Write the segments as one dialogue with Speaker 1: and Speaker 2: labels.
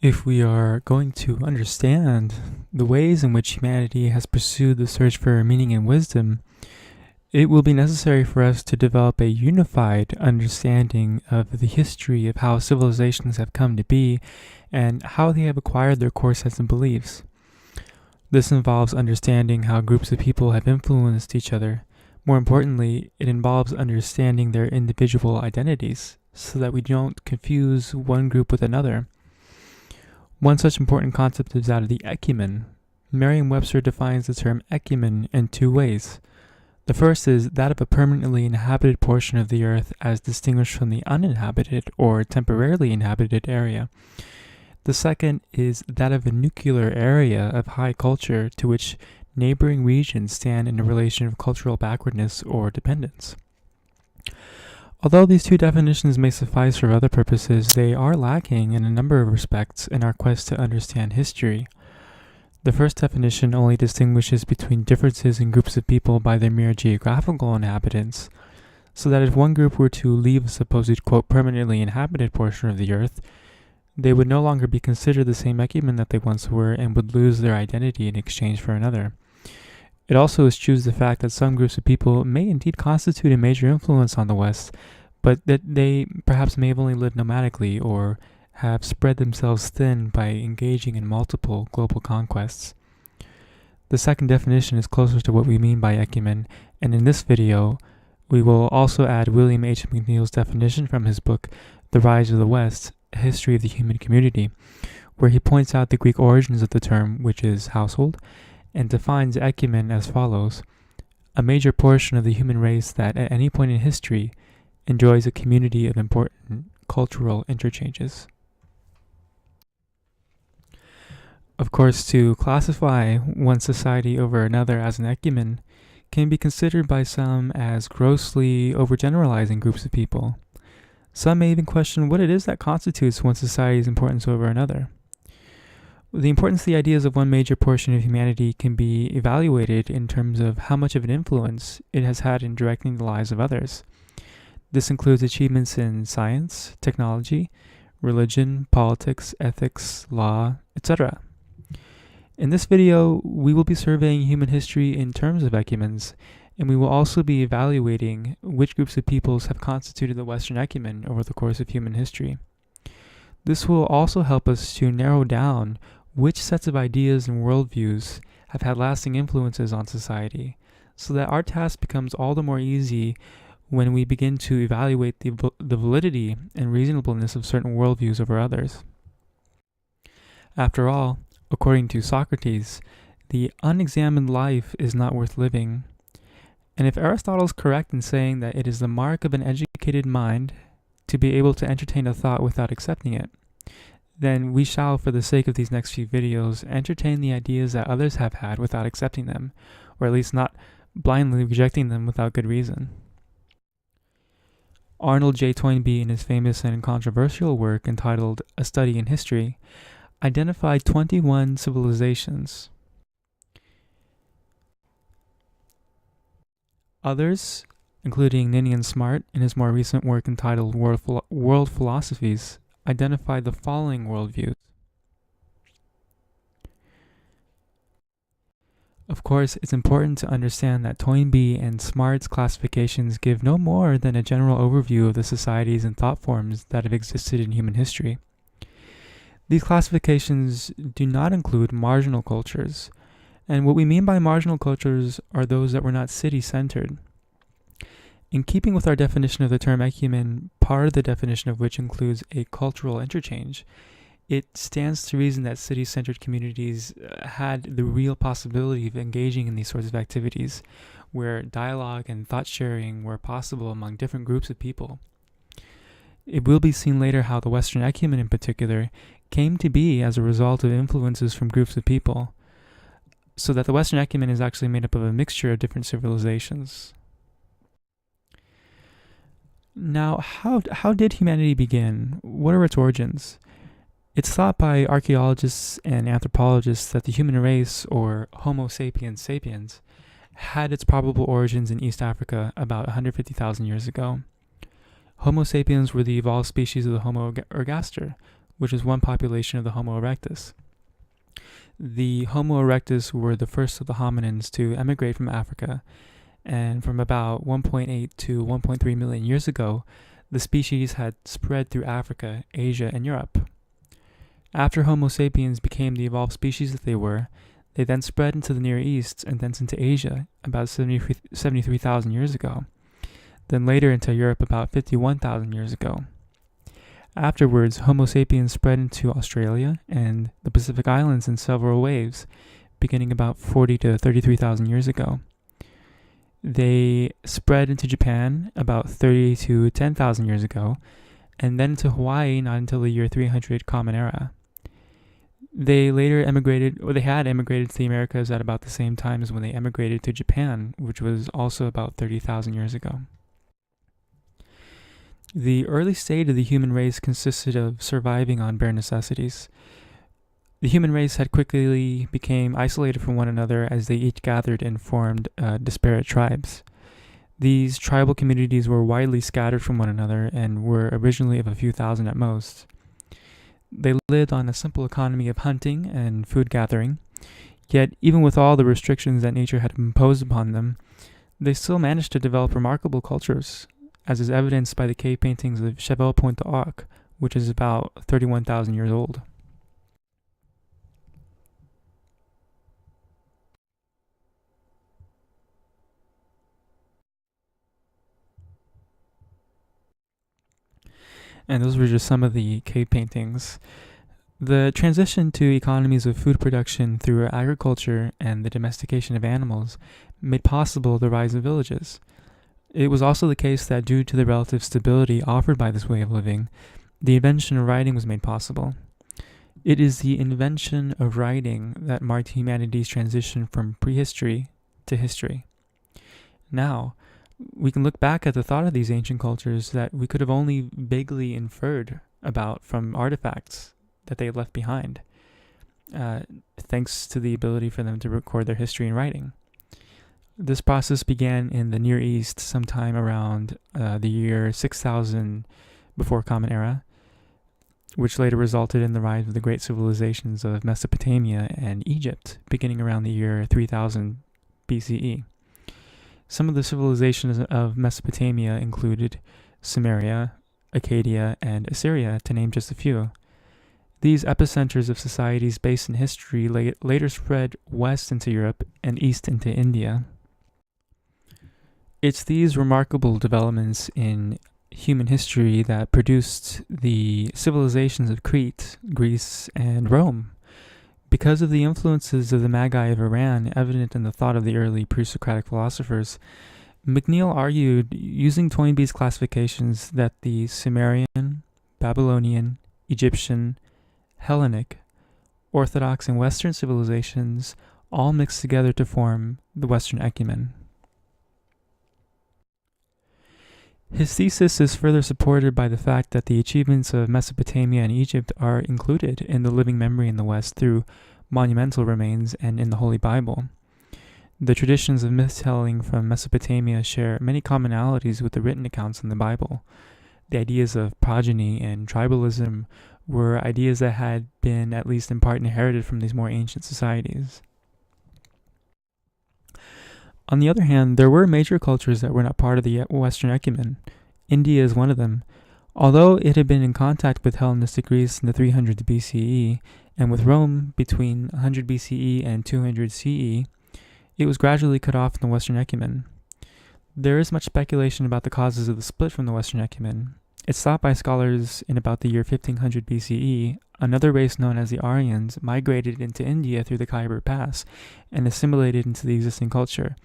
Speaker 1: If we are going to understand the ways in which humanity has pursued the search for meaning and wisdom, it will be necessary for us to develop a unified understanding of the history of how civilizations have come to be and how they have acquired their core sets of beliefs. This involves understanding how groups of people have influenced each other. More importantly, it involves understanding their individual identities so that we don't confuse one group with another. One such important concept is that of the Ecumene. Merriam-Webster defines the term Ecumene in two ways. The first is that of a permanently inhabited portion of the earth as distinguished from the uninhabited or temporarily inhabited area. The second is that of a nuclear area of high culture to which neighboring regions stand in a relation of cultural backwardness or dependence. Although these two definitions may suffice for other purposes, they are lacking in a number of respects in our quest to understand history. The first definition only distinguishes between differences in groups of people by their mere geographical inhabitants, so that if one group were to leave a supposed, quote, permanently inhabited portion of the earth, they would no longer be considered the same Ecumene that they once were and would lose their identity in exchange for another. It also eschews the fact that some groups of people may indeed constitute a major influence on the West, but that they perhaps may have only lived nomadically or have spread themselves thin by engaging in multiple global conquests. The second definition is closer to what we mean by Ecumene, and in this video, we will also add William H. McNeill's definition from his book, The Rise of the West, A History of the Human Community, where he points out the Greek origins of the term, which is household, and defines Ecumene as follows: a major portion of the human race that at any point in history enjoys a community of important cultural interchanges. Of course, to classify one society over another as an Ecumene can be considered by some as grossly overgeneralizing groups of people. Some may even question what it is that constitutes one society's importance over another. The importance of the ideas of one major portion of humanity can be evaluated in terms of how much of an influence it has had in directing the lives of others. This includes achievements in science, technology, religion, politics, ethics, law, etc. In this video, we will be surveying human history in terms of Ecumens, and we will also be evaluating which groups of peoples have constituted the Western Ecumene over the course of human history. This will also help us to narrow down which sets of ideas and worldviews have had lasting influences on society, so that our task becomes all the more easy when we begin to evaluate the validity and reasonableness of certain worldviews over others. After all, according to Socrates, the unexamined life is not worth living. And if Aristotle is correct in saying that it is the mark of an educated mind to be able to entertain a thought without accepting it, then we shall, for the sake of these next few videos, entertain the ideas that others have had without accepting them, or at least not blindly rejecting them without good reason. Arnold J. Toynbee, in his famous and controversial work entitled A Study in History, identified 21 civilizations. Others, including Ninian Smart in his more recent work entitled World Philosophies, identified the following worldviews. Of course, it's important to understand that Toynbee and Smart's classifications give no more than a general overview of the societies and thought forms that have existed in human history. These classifications do not include marginal cultures, and what we mean by marginal cultures are those that were not city-centered. In keeping with our definition of the term Ecumene, part of the definition of which includes a cultural interchange, it stands to reason that city-centered communities had the real possibility of engaging in these sorts of activities, where dialogue and thought-sharing were possible among different groups of people. It will be seen later how the Western Ecumene in particular came to be as a result of influences from groups of people, so that the Western Ecumene is actually made up of a mixture of different civilizations. Now, how did humanity begin? What are its origins? It's thought by archaeologists and anthropologists that the human race, or Homo sapiens sapiens, had its probable origins in East Africa about 150,000 years ago. Homo sapiens were the evolved species of the Homo ergaster, which is one population of the Homo erectus. The Homo erectus were the first of the hominins to emigrate from Africa, and from about 1.8 to 1.3 million years ago, the species had spread through Africa, Asia, and Europe. After Homo sapiens became the evolved species that they were, they then spread into the Near East and thence into Asia about 73,000 years ago, then later into Europe about 51,000 years ago. Afterwards, Homo sapiens spread into Australia and the Pacific Islands in several waves, beginning about 40 to 33,000 years ago. They spread into Japan about 30 to 10,000 years ago, and then to Hawaii not until the year 300 Common Era. They had emigrated to the Americas at about the same time as when they emigrated to Japan, which was also about 30,000 years ago. The early state of the human race consisted of surviving on bare necessities. The human race had quickly become isolated from one another as they each gathered and formed disparate tribes. These tribal communities were widely scattered from one another and were originally of a few thousand at most. They lived on a simple economy of hunting and food gathering, yet even with all the restrictions that nature had imposed upon them, they still managed to develop remarkable cultures, as is evidenced by the cave paintings of Cheval Pointe d'Arc, which is about 31,000 years old. And those were just some of the cave paintings. The transition to economies of food production through agriculture and the domestication of animals made possible the rise of villages. It was also the case that due to the relative stability offered by this way of living, the invention of writing was made possible. It is the invention of writing that marked humanity's transition from prehistory to history. Now, we can look back at the thought of these ancient cultures that we could have only vaguely inferred about from artifacts that they had left behind, thanks to the ability for them to record their history in writing. This process began in the Near East sometime around the year 6000 before Common Era, which later resulted in the rise of the great civilizations of Mesopotamia and Egypt, beginning around the year 3000 BCE. Some of the civilizations of Mesopotamia included Sumeria, Akkadian, and Assyria, to name just a few. These epicenters of societies based in history later spread west into Europe and east into India. It's these remarkable developments in human history that produced the civilizations of Crete, Greece, and Rome. Because of the influences of the Magi of Iran evident in the thought of the early pre-Socratic philosophers, McNeill argued, using Toynbee's classifications, that the Sumerian, Babylonian, Egyptian, Hellenic, Orthodox, and Western civilizations all mixed together to form the Western Ecumene. His thesis is further supported by the fact that the achievements of Mesopotamia and Egypt are included in the living memory in the West through monumental remains and in the Holy Bible. The traditions of myth-telling from Mesopotamia share many commonalities with the written accounts in the Bible. The ideas of progeny and tribalism were ideas that had been at least in part inherited from these more ancient societies. On the other hand, there were major cultures that were not part of the Western Ecumene. India is one of them. Although it had been in contact with Hellenistic Greece in the 300s BCE, and with Rome between 100 BCE and 200 CE, it was gradually cut off from the Western Ecumene. There is much speculation about the causes of the split from the Western Ecumene. It's thought by scholars in about the year 1500 BCE, another race known as the Aryans migrated into India through the Khyber Pass and assimilated into the existing culture,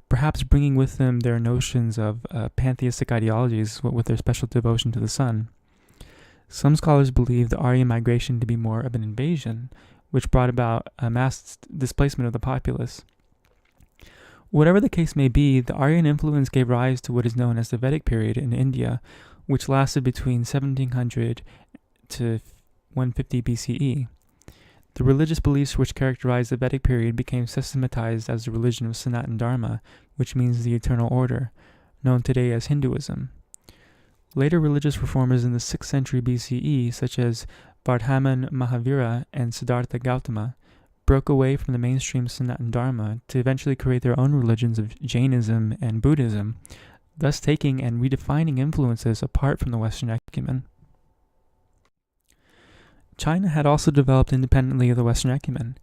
Speaker 1: perhaps bringing with them their notions of pantheistic ideologies with their special devotion to the sun. Some scholars believe the Aryan migration to be more of an invasion, which brought about a mass displacement of the populace. Whatever the case may be, the Aryan influence gave rise to what is known as the Vedic period in India, which lasted between 1700 to 150 BCE. The religious beliefs which characterized the Vedic period became systematized as the religion of Sanatana Dharma, which means the eternal order, known today as Hinduism. Later religious reformers in the 6th century BCE, such as Vardhaman Mahavira and Siddhartha Gautama broke away from the mainstream Sanatana Dharma to eventually create their own religions of Jainism and Buddhism, thus taking and redefining influences apart from the Western Ecumene. China had also developed independently of the Western Ecumene.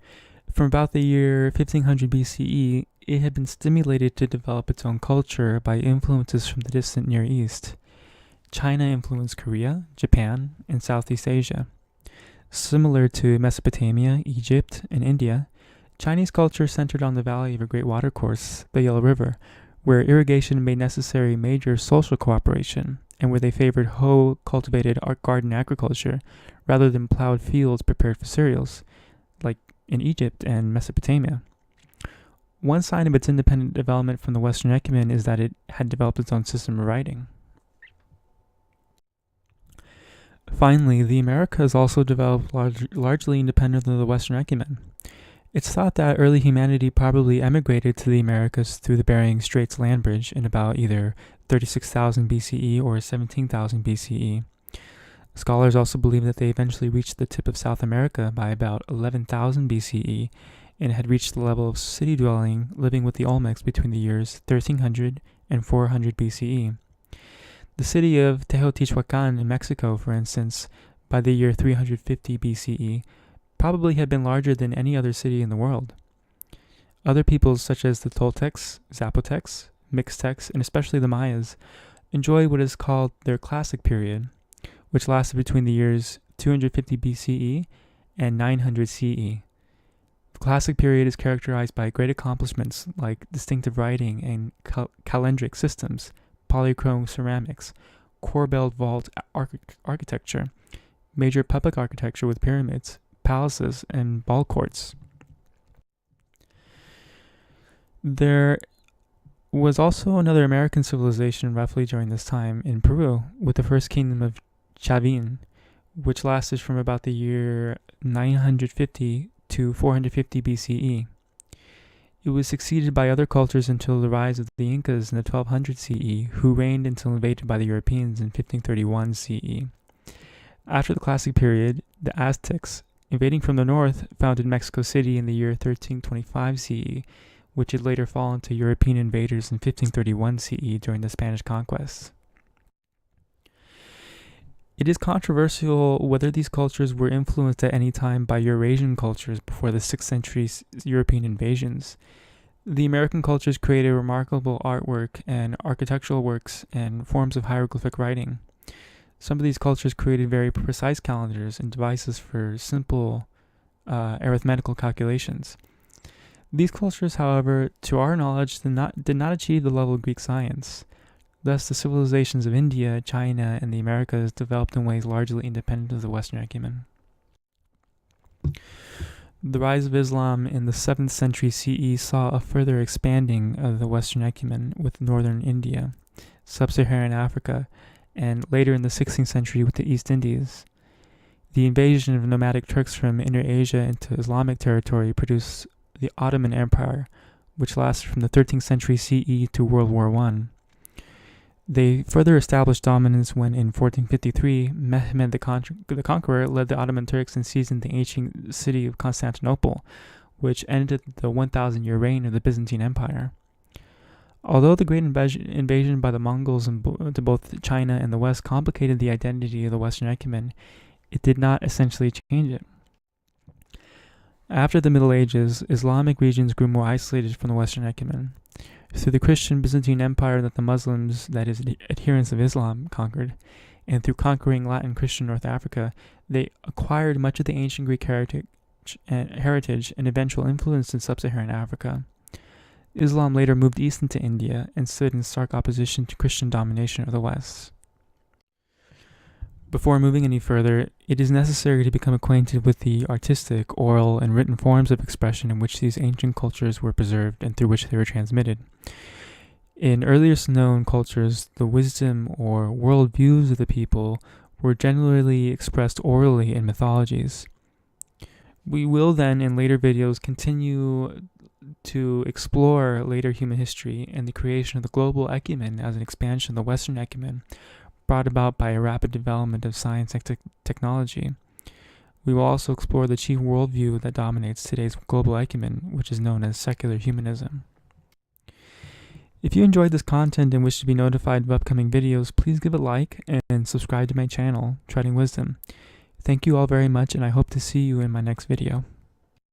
Speaker 1: From about the year 1500 BCE, it had been stimulated to develop its own culture by influences from the distant Near East. China influenced Korea, Japan, and Southeast Asia. Similar to Mesopotamia, Egypt, and India, Chinese culture centered on the valley of a great watercourse, the Yellow River, where irrigation made necessary major social cooperation, and where they favored hoe-cultivated garden agriculture rather than plowed fields prepared for cereals, like in Egypt and Mesopotamia. One sign of its independent development from the Western Ecumene is that it had developed its own system of writing. Finally, the Americas also developed largely independent of the Western Ecumene. It's thought that early humanity probably emigrated to the Americas through the Bering Straits land bridge in about either 36,000 BCE or 17,000 BCE. Scholars also believe that they eventually reached the tip of South America by about 11,000 BCE and had reached the level of city dwelling living with the Olmecs between the years 1300 and 400 BCE. The city of Teotihuacan in Mexico, for instance, by the year 350 BCE, probably had been larger than any other city in the world. Other peoples such as the Toltecs, Zapotecs, Mixtecs, and especially the Mayas enjoy what is called their Classic period, which lasted between the years 250 BCE and 900 CE. The Classic period is characterized by great accomplishments like distinctive writing and calendric systems, polychrome ceramics, corbelled vault architecture, major public architecture with pyramids, palaces, and ball courts. There was also another American civilization roughly during this time in Peru, with the first kingdom of Chavin, which lasted from about the year 950 to 450 BCE. It was succeeded by other cultures until the rise of the Incas in the 1200 CE, who reigned until invaded by the Europeans in 1531 CE. After the Classic period, the Aztecs, invading from the north, founded Mexico City in the year 1325 CE, which had later fallen to European invaders in 1531 CE during the Spanish conquests. It is controversial whether these cultures were influenced at any time by Eurasian cultures before the 6th century European invasions. The American cultures created remarkable artwork and architectural works and forms of hieroglyphic writing. Some of these cultures created very precise calendars and devices for simple arithmetical calculations. These cultures, however, to our knowledge, did not achieve the level of Greek science. Thus, the civilizations of India, China, and the Americas developed in ways largely independent of the Western Ecumene. The rise of Islam in the 7th century CE saw a further expanding of the Western Ecumene with northern India, sub-Saharan Africa, and later in the 16th century with the East Indies. The invasion of nomadic Turks from Inner Asia into Islamic territory produced the Ottoman Empire, which lasted from the 13th century CE to World War I. They further established dominance when, in 1453, Mehmed the Conqueror led the Ottoman Turks and seized the ancient city of Constantinople, which ended the 1,000-year reign of the Byzantine Empire. Although the great invasion by the Mongols to both China and the West complicated the identity of the Western Ecumene, it did not essentially change it. After the Middle Ages, Islamic regions grew more isolated from the Western Ecumene. Through the Christian Byzantine Empire that the Muslims, that is, adherents of Islam, conquered, and through conquering Latin Christian North Africa, they acquired much of the ancient Greek heritage and eventual influence in sub-Saharan Africa. Islam later moved east into India and stood in stark opposition to Christian domination of the West. Before moving any further, it is necessary to become acquainted with the artistic, oral, and written forms of expression in which these ancient cultures were preserved and through which they were transmitted. In earliest known cultures, the wisdom or worldviews of the people were generally expressed orally in mythologies. We will then, in later videos, continue to explore later human history and the creation of the global ecumene as an expansion of the Western ecumene, brought about by a rapid development of science and technology. We will also explore the chief worldview that dominates today's global ecumene, which is known as secular humanism. If you enjoyed this content and wish to be notified of upcoming videos, please give a like and subscribe to my channel, Treading Wisdom. Thank you all very much, and I hope to see you in my next video.